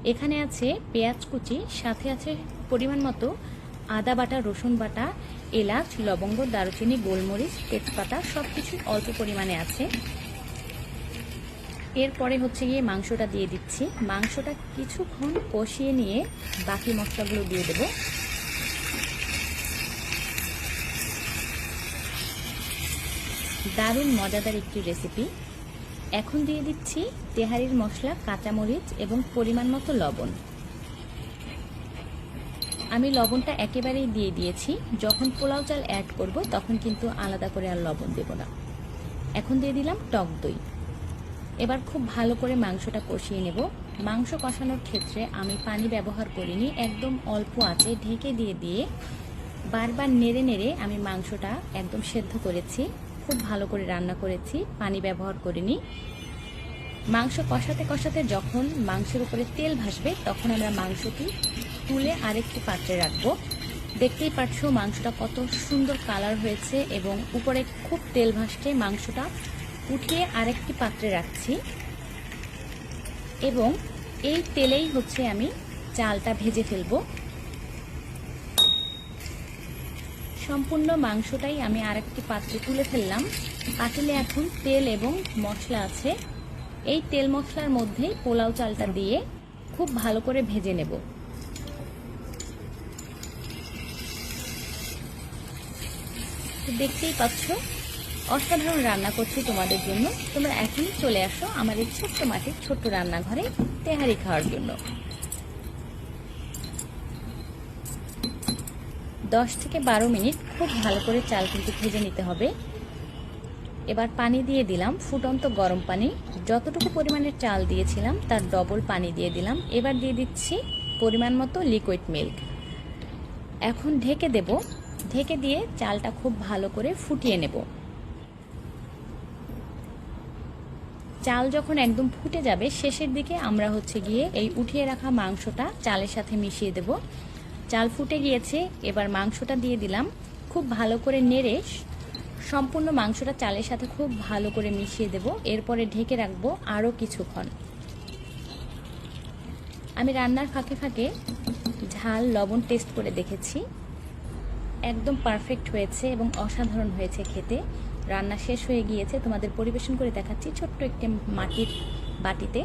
এখানে আছে পেঁয়াজ কুচি, সাথে আছে পরিমাণ মতো আদা বাটা, রসুন বাটা, এলাচ, লবঙ্গ, দারুচিনি, গোলমরিচ, তেজপাতা সব কিছু অল্প পরিমাণে আছে। এরপরে হচ্ছে গিয়ে মাংসটা দিয়ে দিচ্ছি। মাংসটা কিছুক্ষণ কষিয়ে নিয়ে বাকি মশলাগুলো দিয়ে দেব। দারুণ মজাদার একটি রেসিপি। এখন দিয়ে দিচ্ছি তেহারির মশলা, কাঁচামরিচ এবং পরিমাণ মতো লবণ। আমি লবণটা একেবারেই দিয়ে দিয়েছি। যখন পোলাও চাল অ্যাড করব তখন কিন্তু আলাদা করে আর লবণ দেব না। এখন দিয়ে দিলাম টক দই। এবার খুব ভালো করে মাংসটা কষিয়ে নেব। মাংস কষানোর ক্ষেত্রে আমি পানি ব্যবহার করিনি, একদম অল্প আঁচে ঢেকে দিয়ে বারবার নেড়ে নেড়ে আমি মাংসটা একদম সেদ্ধ করেছি। খুব ভালো করে রান্না করেছি, পানি ব্যবহার করিনি। মাংস কষাতে কষাতে যখন মাংসের উপরে তেল ভাসবে তখন আমরা মাংসটি তুলে আরেকটি পাত্রে রাখবো। দেখতেই পাচ্ছো মাংসটা কত সুন্দর কালার হয়েছে এবং উপরে খুব তেল ভাসছে। মাংসটা উঠিয়ে আরেকটি পাত্রে রাখছি এবং এই তেলেই হচ্ছে আমি চালটা ভেজে ফেলবো। সম্পূর্ণ মাংসটাই আমি আরেকটি পাত্রে তুলে ফেললাম। পাতিলে এখন তেল এবং মশলা আছে। এই তেল মশলার মধ্যেই পোলাও চালটা দিয়ে খুব ভালো করে ভেজে নেব। দেখতেই পাচ্ছ অসাধারণ রান্না করছি তোমাদের জন্য। তোমরা এখনই চলে আসো আমার এই ছোট্ট মাটির ছোট্ট রান্নাঘরে তেহারি খাওয়ার জন্য। 10 থেকে 12 মিনিট খুব ভালো করে চাল কিন্তু ভেজে নিতে হবে। এবার পানি দিয়ে দিলাম, ফুটন্ত গরম পানি। যতটুকু পরিমাণের চাল দিয়েছিলাম তার ডবল পানি দিয়ে দিলাম। এবার দিয়ে দিচ্ছি পরিমাণ মতো লিকুইড মিল্ক। এখন ঢেকে দেব। ঢেকে দিয়ে চালটা খুব ভালো করে ফুটিয়ে নেব। চাল যখন একদম ফুটে যাবে শেষের দিকে আমরা হচ্ছে গিয়ে এই উঠিয়ে রাখা মাংসটা চালের সাথে মিশিয়ে দেব। চাল ফুটে গিয়েছে, এবার মাংসটা দিয়ে দিলাম। খুব ভালো করে নেড়ে সম্পূর্ণ মাংসটা চালের সাথে খুব ভালো করে মিশিয়ে দেব। এরপরে ঢেকে রাখবো আরও কিছুক্ষণ। আমি রান্নার ফাঁকে ফাঁকে ঝাল লবণ টেস্ট করে দেখেছি, একদম পারফেক্ট হয়েছে এবং অসাধারণ হয়েছে খেতে। রান্না শেষ হয়ে গিয়েছে, তোমাদের পরিবেশন করে দেখাচ্ছি ছোট্ট একটি মাটির বাটিতে।